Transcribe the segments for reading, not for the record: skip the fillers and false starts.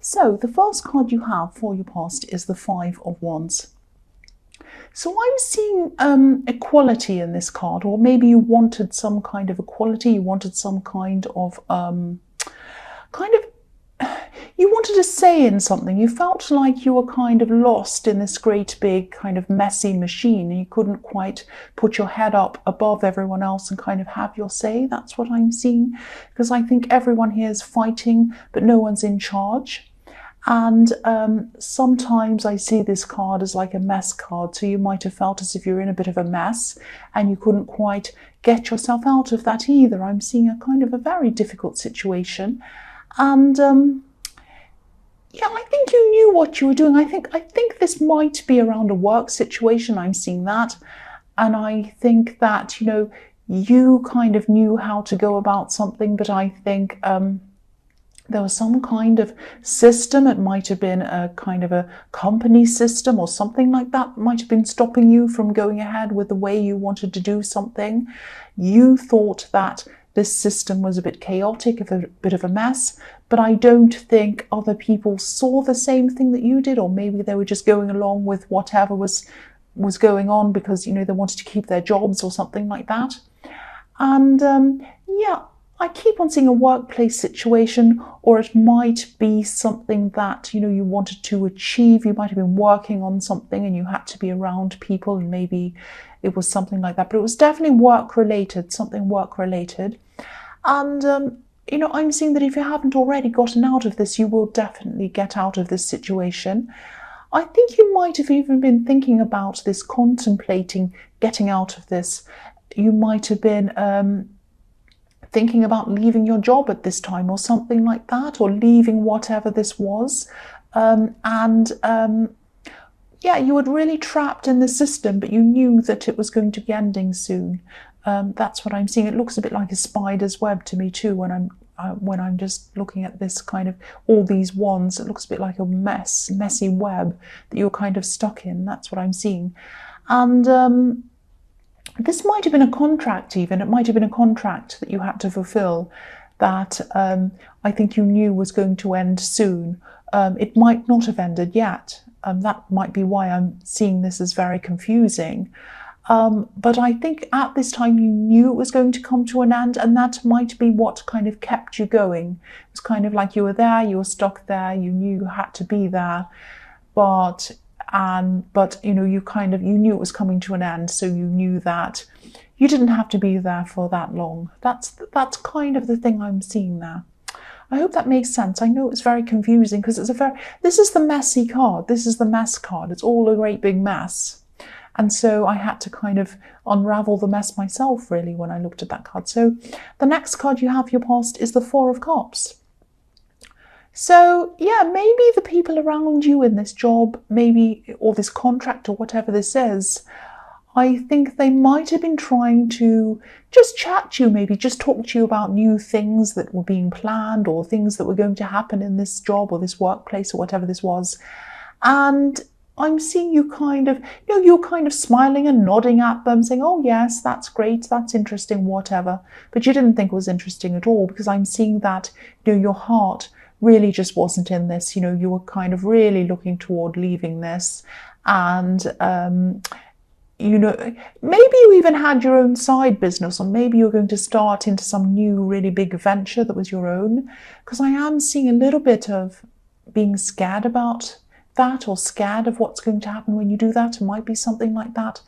So the first card you have for your past is the Five of Wands. So I'm seeing equality in this card, or maybe you wanted some kind of equality, you wanted some kind of you wanted to say in something. You felt like you were kind of lost in this great big kind of messy machine and you couldn't quite put your head up above everyone else and kind of have your say. That's what I'm seeing, because I think everyone here is fighting, but no one's in charge. And sometimes I see this card as like a mess card. So you might have felt as if you're in a bit of a mess and you couldn't quite get yourself out of that either. I'm seeing a kind of a very difficult situation. And yeah, I think you knew what you were doing. I think this might be around a work situation. I'm seeing that. And I think that, you kind of knew how to go about something, but I think there was some kind of system. It might have been a kind of a company system or something like that might have been stopping you from going ahead with the way you wanted to do something. You thought that this system was a bit chaotic, a bit of a mess, but I don't think other people saw the same thing that you did, or maybe they were just going along with whatever was going on because, they wanted to keep their jobs or something like that. And yeah, I keep on seeing a workplace situation, or it might be something that, you wanted to achieve. You might have been working on something and you had to be around people, and maybe it was something like that. But it was definitely work-related, something work-related. And, I'm seeing that if you haven't already gotten out of this, you will definitely get out of this situation. I think you might have even been thinking about this, contemplating getting out of this. You might have been thinking about leaving your job at this time or something like that, or leaving whatever this was. Yeah, you were really trapped in the system, but you knew that it was going to be ending soon. That's what I'm seeing. It looks a bit like a spider's web to me too when I'm just looking at this kind of all these wands. It looks a bit like a messy web that you're kind of stuck in. That's what I'm seeing. And this might have been a contract even. It might have been a contract that you had to fulfill that I think you knew was going to end soon. It might not have ended yet. That might be why I'm seeing this as very confusing. But I think at this time you knew it was going to come to an end, and that might be what kind of kept you going. It was kind of like you were there, you were stuck there, you knew you had to be there, but you knew it was coming to an end, so you knew that you didn't have to be there for that long. That's kind of the thing I'm seeing there. I hope that makes sense. I know it's very confusing because this is the messy card. This is the mess card. It's all a great big mess. And so I had to kind of unravel the mess myself, really, when I looked at that card. So the next card you have for your past is the Four of Cups. So yeah, maybe the people around you in this job, or this contract or whatever this is, I think they might have been trying to just chat to you, maybe just talk to you about new things that were being planned or things that were going to happen in this job or this workplace or whatever this was. And I'm seeing you kind of, you're kind of smiling and nodding at them, saying, oh yes, that's great, that's interesting, whatever. But you didn't think it was interesting at all, because I'm seeing that, your heart really just wasn't in this. You were kind of really looking toward leaving this. And, maybe you even had your own side business, or maybe you're going to start into some new really big venture that was your own. Because I am seeing a little bit of being scared about that, or scared of what's going to happen when you do that. It might be something like that.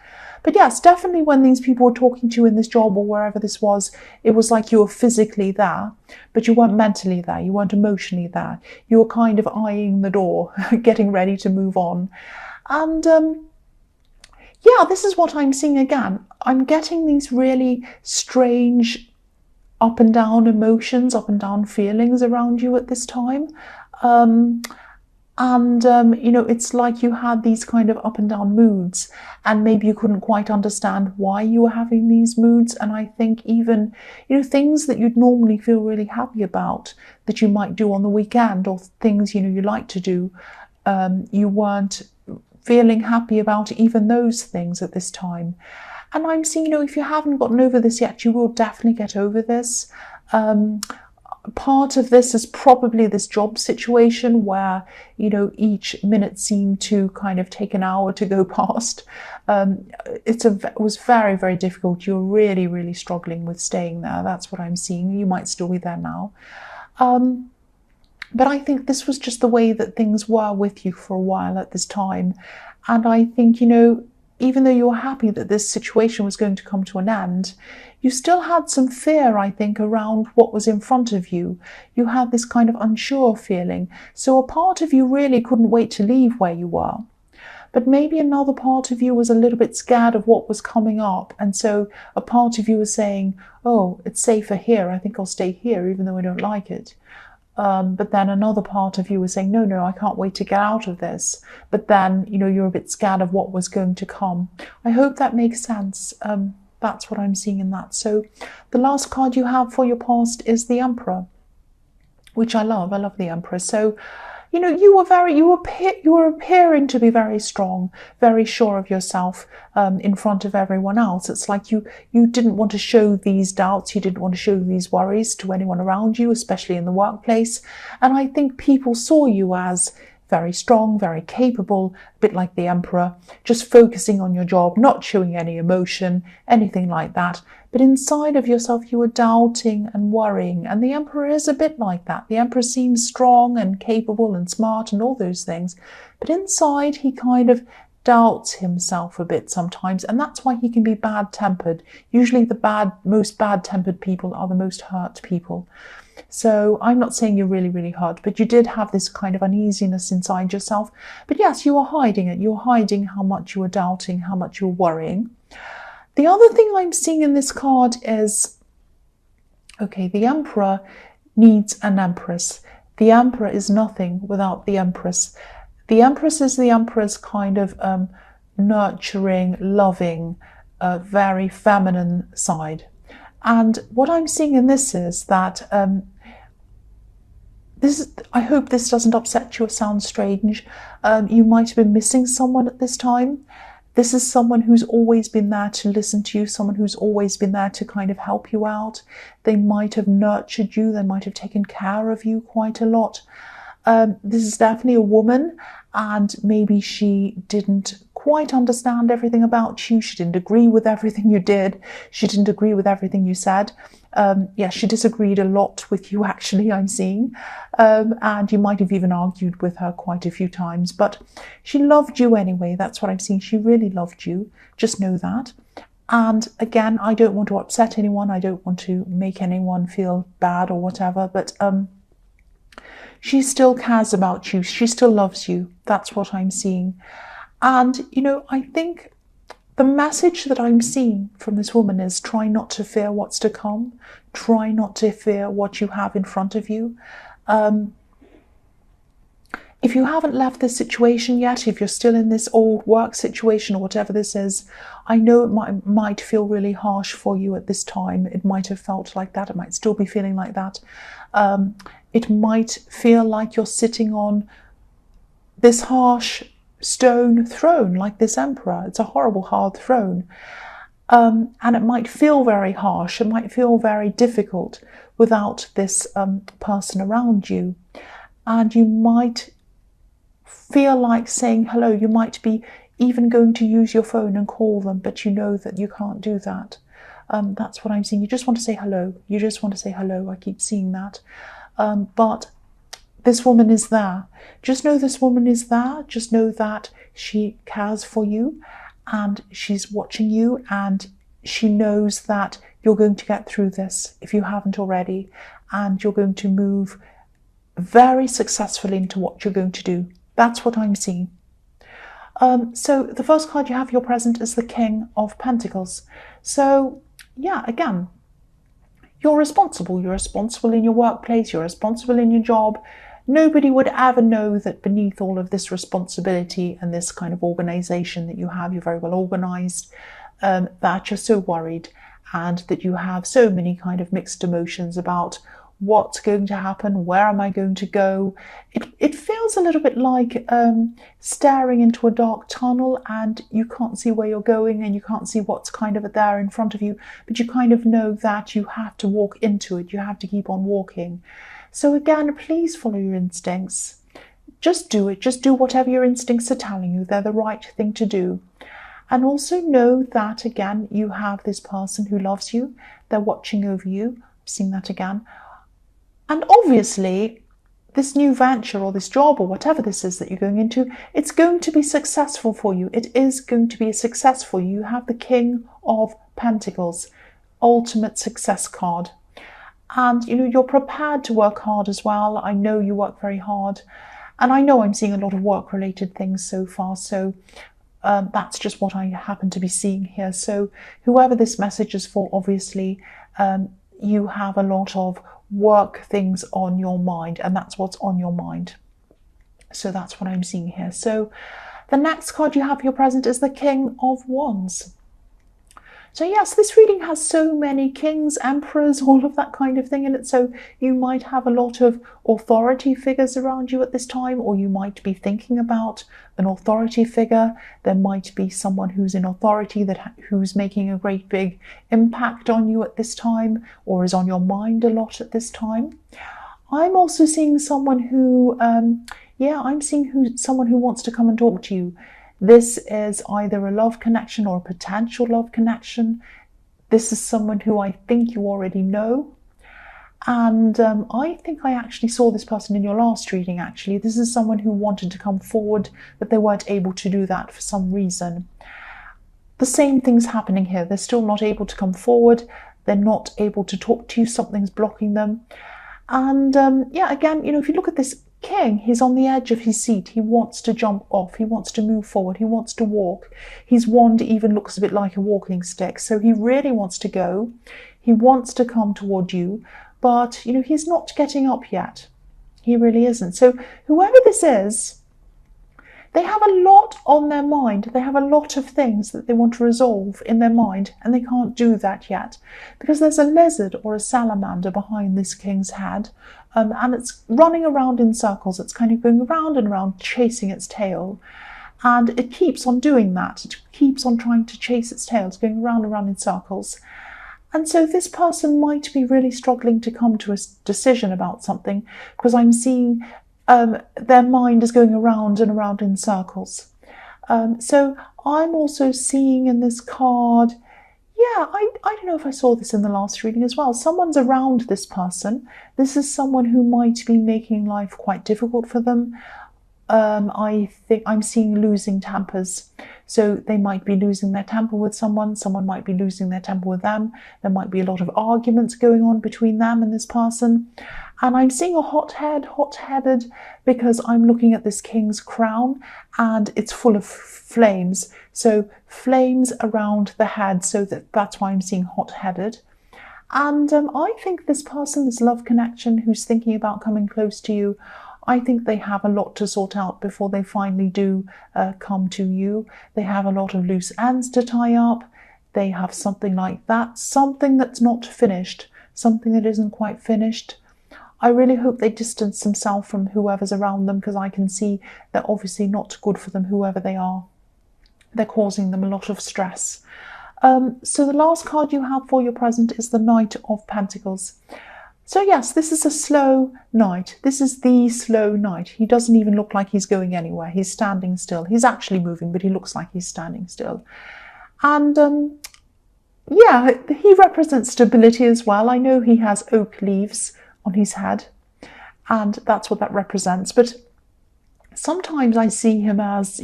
But yes, definitely when these people were talking to you in this job or wherever this was, it was like you were physically there, but you weren't mentally there, you weren't emotionally there. You were kind of eyeing the door, getting ready to move on. And yeah, this is what I'm seeing again. I'm getting these really strange up and down emotions, up and down feelings around you at this time. It's like you had these kind of up and down moods, and maybe you couldn't quite understand why you were having these moods. And I think even, things that you'd normally feel really happy about that you might do on the weekend, or things, you like to do, you weren't feeling happy about even those things at this time. And I'm seeing, if you haven't gotten over this yet, you will definitely get over this. part of this is probably this job situation where, each minute seemed to kind of take an hour to go past. It was very, very difficult. You're really, really struggling with staying there. That's what I'm seeing. You might still be there now. But I think this was just the way that things were with you for a while at this time. And I think, even though you were happy that this situation was going to come to an end, you still had some fear, I think, around what was in front of you. You had this kind of unsure feeling. So a part of you really couldn't wait to leave where you were. But maybe another part of you was a little bit scared of what was coming up. And so a part of you was saying, oh, it's safer here. I think I'll stay here, even though I don't like it. But then another part of you was saying, no, I can't wait to get out of this. But then, you're a bit scared of what was going to come. I hope that makes sense. That's what I'm seeing in that. So the last card you have for your past is the Emperor, which I love. I love the Emperor. So, you were appearing to be very strong, very sure of yourself in front of everyone else. It's like you didn't want to show these doubts, you didn't want to show these worries to anyone around you, especially in the workplace. And I think people saw you as very strong, very capable, a bit like the Emperor, just focusing on your job, not showing any emotion, anything like that. But inside of yourself, you were doubting and worrying. And the Emperor is a bit like that. The Emperor seems strong and capable and smart and all those things. But inside, he kind of doubts himself a bit sometimes. And that's why he can be bad-tempered. Usually the most bad-tempered people are the most hurt people. So I'm not saying you're really, really hurt, but you did have this kind of uneasiness inside yourself. But yes, you were hiding it. You were hiding how much you were doubting, how much you were worrying. The other thing I'm seeing in this card is, okay, the Emperor needs an Empress. The Emperor is nothing without the Empress. The Empress is the Emperor's kind of nurturing, loving, very feminine side. And what I'm seeing in this is that I hope this doesn't upset you or sound strange. You might have been missing someone at this time. This is someone who's always been there to listen to you, someone who's always been there to kind of help you out. They might have nurtured you. They might have taken care of you quite a lot. This is definitely a woman, and maybe she didn't quite understand everything about you. She didn't agree with everything you did. She didn't agree with everything you said. She disagreed a lot with you, actually, I'm seeing. And you might have even argued with her quite a few times. But she loved you anyway. That's what I'm seeing. She really loved you. Just know that. And again, I don't want to upset anyone. I don't want to make anyone feel bad or whatever. But she still cares about you. She still loves you. That's what I'm seeing. And, I think the message that I'm seeing from this woman is try not to fear what's to come. Try not to fear what you have in front of you. If you haven't left this situation yet, if you're still in this old work situation or whatever this is, I know it might feel really harsh for you at this time. It might have felt like that. It might still be feeling like that. It might feel like you're sitting on this harsh stone throne like this Emperor. It's a horrible, hard throne. And it might feel very harsh. It might feel very difficult without this person around you. And you might feel like saying hello. You might be even going to use your phone and call them, but you know that you can't do that. That's what I'm seeing. You just want to say hello. You just want to say hello. I keep seeing that. But this woman is there. Just know this woman is there. Just know that she cares for you and she's watching you, and she knows that you're going to get through this if you haven't already, and you're going to move very successfully into what you're going to do. That's what I'm seeing. So the first card you have your present is the King of Pentacles. So yeah, again, you're responsible. You're responsible in your workplace. You're responsible in your job. Nobody would ever know that beneath all of this responsibility and this kind of organization that you have, you're very well organized, that you're so worried and that you have so many kind of mixed emotions about what's going to happen, where am I going to go. It feels a little bit like staring into a dark tunnel, and you can't see where you're going and you can't see what's kind of there in front of you, but you kind of know that you have to walk into it, you have to keep on walking. So again, please follow your instincts. Just do it. Just do whatever your instincts are telling you. They're the right thing to do. And also know that, again, you have this person who loves you. They're watching over you. I'm seeing that again. And obviously, this new venture or this job or whatever this is that you're going into, it's going to be successful for you. It is going to be a success for you. You have the King of Pentacles, ultimate success card. And, you're prepared to work hard as well. I know you work very hard. And I know I'm seeing a lot of work-related things so far, so that's just what I happen to be seeing here. So whoever this message is for, obviously, you have a lot of work things on your mind, and that's what's on your mind. So that's what I'm seeing here. So the next card you have for your present is the King of Wands. So yes, this reading has so many kings, emperors, all of that kind of thing in it. So you might have a lot of authority figures around you at this time, or you might be thinking about an authority figure. There might be someone who's in authority who's making a great big impact on you at this time, or is on your mind a lot at this time. I'm also seeing someone who, someone who wants to come and talk to you. This is either a love connection or a potential love connection. This is someone who I think you already know. And I think I actually saw this person in your last reading, actually. This is someone who wanted to come forward, but they weren't able to do that for some reason. The same thing's happening here. They're still not able to come forward. They're not able to talk to you. Something's blocking them. And again, if you look at this King, he's on the edge of his seat. He wants to jump off. He wants to move forward. He wants to walk. His wand even looks a bit like a walking stick. So he really wants to go. He wants to come toward you, but he's not getting up yet. He really isn't. So whoever this is, they have a lot on their mind. They have a lot of things that they want to resolve in their mind, and they can't do that yet because there's a lizard or a salamander behind this king's head, and it's running around in circles. It's kind of going around and around, chasing its tail, and it keeps on doing that. It keeps on trying to chase its tail. It's going round and round in circles. And so this person might be really struggling to come to a decision about something, because I'm seeing their mind is going around and around in circles. So I'm also seeing in this card, I don't know if I saw this in the last reading as well. Someone's around this person. This is someone who might be making life quite difficult for them. I think I'm seeing losing tempers. So they might be losing their temper with someone. Someone might be losing their temper with them. There might be a lot of arguments going on between them and this person. And I'm seeing a hot-headed, because I'm looking at this king's crown and it's full of flames. So flames around the head. So that's why I'm seeing hot-headed. And I think this person, this love connection who's thinking about coming close to you, I think they have a lot to sort out before they finally do come to you. They have a lot of loose ends to tie up. They have something like that, something that's not finished, something that isn't quite finished. I really hope they distance themselves from whoever's around them, because I can see they're obviously not good for them, whoever they are. They're causing them a lot of stress. So the last card you have for your present is the Knight of Pentacles. So yes, this is a slow knight. This is the slow knight. He doesn't even look like he's going anywhere. He's standing still. He's actually moving, but he looks like he's standing still. And he represents stability as well. I know he has oak leaves on his head, and that's what that represents. But sometimes I see him as,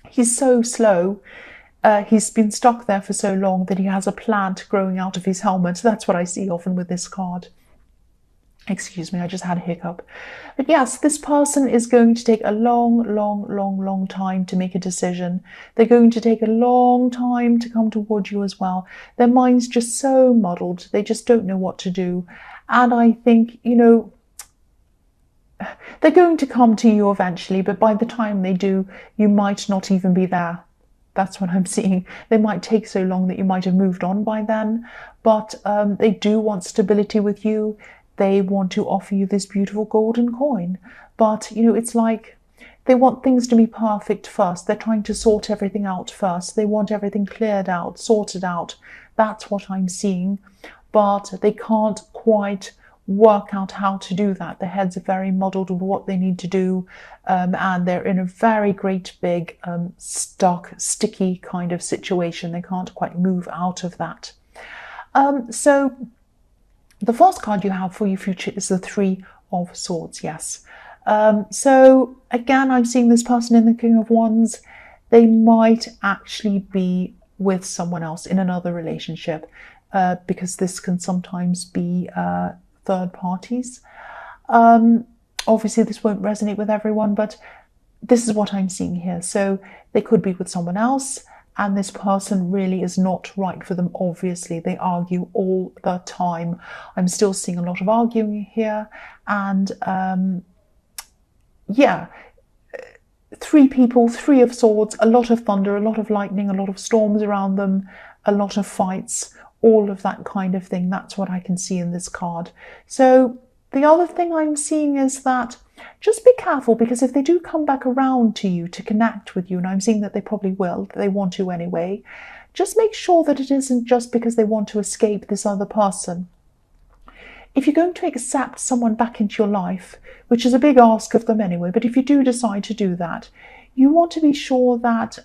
he's so slow. He's been stuck there for so long that he has a plant growing out of his helmet. That's what I see often with this card. Excuse me, I just had a hiccup. But yes, this person is going to take a long time to make a decision. They're going to take a long time to come toward you as well. Their mind's just so muddled. They just don't know what to do. And I think, they're going to come to you eventually, but by the time they do, you might not even be there. That's what I'm seeing. They might take so long that you might have moved on by then, but they do want stability with you. They want to offer you this beautiful golden coin. But, you know, it's like they want things to be perfect first. They're trying to sort everything out first. They want everything cleared out, sorted out. That's what I'm seeing. But they can't quite work out how to do that. Their heads are very muddled with what they need to do, and they're in a very great big stuck, sticky kind of situation. They can't quite move out of that. So the first card you have for your future is the Three of Swords. Yes. So again, I'm seeing this person in the King of Wands. They might actually be with someone else in another relationship, because this can sometimes be third parties. Obviously, this won't resonate with everyone, but this is what I'm seeing here. So they could be with someone else, and this person really is not right for them. Obviously, they argue all the time. I'm still seeing a lot of arguing here, and yeah, three people, Three of Swords, a lot of thunder, a lot of lightning, a lot of storms around them, a lot of fights, all of that kind of thing. That's what I can see in this card. So the other thing I'm seeing is that just be careful, because if they do come back around to you to connect with you, and I'm seeing that they probably will, they want to anyway, just make sure that it isn't just because they want to escape this other person. If you're going to accept someone back into your life, which is a big ask of them anyway, but if you do decide to do that, you want to be sure that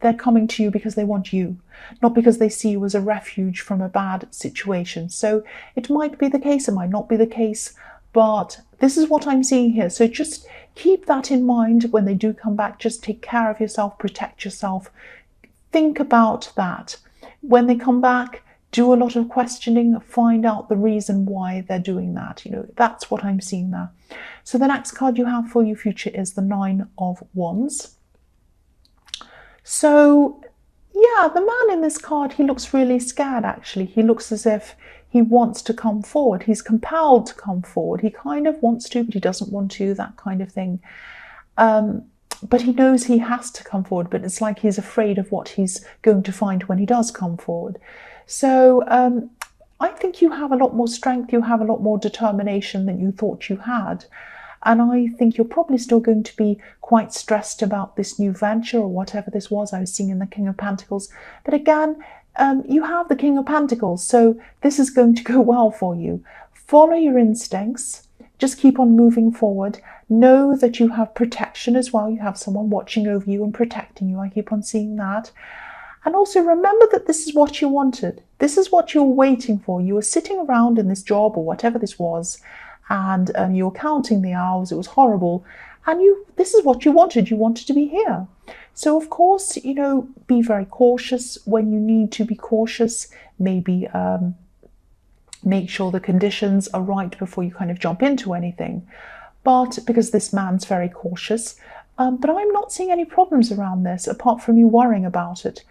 they're coming to you because they want you, not because they see you as a refuge from a bad situation. So it might be the case, it might not be the case, but this is what I'm seeing here. So just keep that in mind when they do come back. Just take care of yourself, protect yourself. Think about that. When they come back, do a lot of questioning, find out the reason why they're doing that. You know, that's what I'm seeing there. So the next card you have for your future is the Nine of Wands. So yeah, the man in this card, he looks really scared actually. He looks as if he wants to come forward. He's compelled to come forward. He kind of wants to, but he doesn't want to, that kind of thing. But he knows he has to come forward, but it's like he's afraid of what he's going to find when he does come forward. So I think you have a lot more strength, you have a lot more determination than you thought you had. And I think you're probably still going to be quite stressed about this new venture or whatever this was I was seeing in the King of Pentacles. But again, you have the King of Pentacles, so this is going to go well for you. Follow your instincts. Just keep on moving forward. Know that you have protection as well. You have someone watching over you and protecting you. I keep on seeing that. And also remember that this is what you wanted. This is what you were waiting for. You were sitting around in this job or whatever this was, and you were counting the hours. It was horrible. And this is what you wanted. You wanted to be here. So of course, you know, be very cautious when you need to be cautious. Maybe make sure the conditions are right before you kind of jump into anything. But because this man's very cautious, but I'm not seeing any problems around this apart from you worrying about it.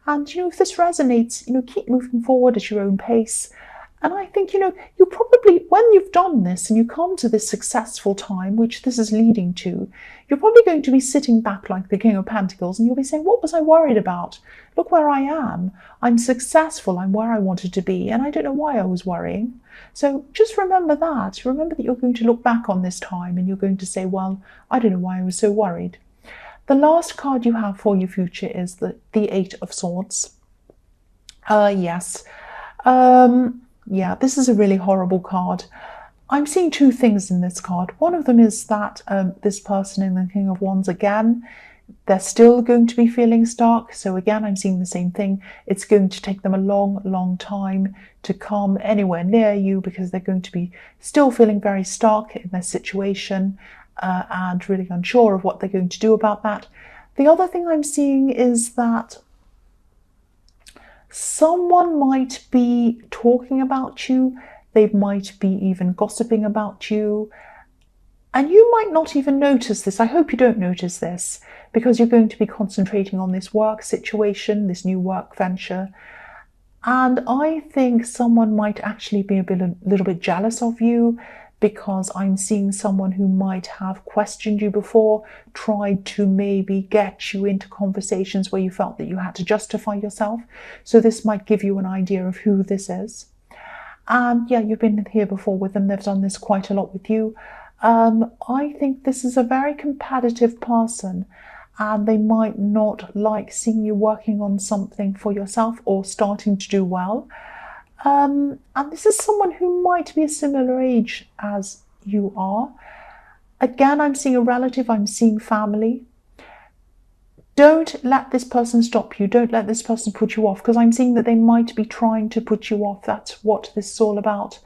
And, you know, if this resonates, you know, keep moving forward at your own pace. And I think, you know, you probably, when you've done this and you come to this successful time, which this is leading to, you're probably going to be sitting back like the King of Pentacles and you'll be saying, what was I worried about? Look where I am. I'm successful. I'm where I wanted to be. And I don't know why I was worrying. So just remember that. Remember that you're going to look back on this time and you're going to say, well, I don't know why I was so worried. The last card you have for your future is the Eight of Swords. Yes. Yeah, this is a really horrible card. I'm seeing two things in this card. One of them is that this person in the King of Wands, again, they're still going to be feeling stuck. So again, I'm seeing the same thing. It's going to take them a long, long time to come anywhere near you because they're going to be still feeling very stuck in their situation and really unsure of what they're going to do about that. The other thing I'm seeing is that someone might be talking about you. They might be even gossiping about you. And you might not even notice this. I hope you don't notice this because you're going to be concentrating on this work situation, this new work venture. And I think someone might actually be a little bit jealous of you. because I'm seeing someone who might have questioned you before, tried to maybe get you into conversations where you felt that you had to justify yourself. So this might give you an idea of who this is. And yeah, you've been here before with them. They've done this quite a lot with you. I think this is a very competitive person, and they might not like seeing you working on something for yourself or starting to do well. And this is someone who might be a similar age as you are. Again, I'm seeing a relative, I'm seeing family. Don't let this person stop you. Don't let this person put you off, because I'm seeing that they might be trying to put you off. That's what this is all about.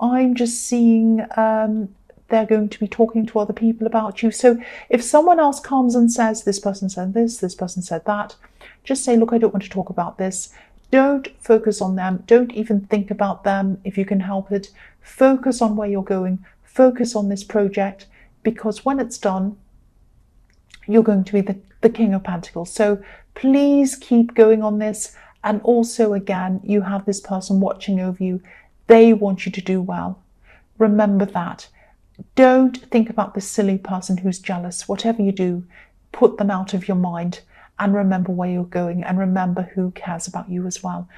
I'm just seeing they're going to be talking to other people about you. So if someone else comes and says, this person said this person said that, just say, look, I don't want to talk about this. Don't focus on them. Don't even think about them if you can help it. Focus on where you're going. Focus on this project, because when it's done, you're going to be the King of Pentacles. So please keep going on this. And also, again, you have this person watching over you. They want you to do well. Remember that. Don't think about this silly person who's jealous. Whatever you do, put them out of your mind and remember where you're going, and remember who cares about you as well.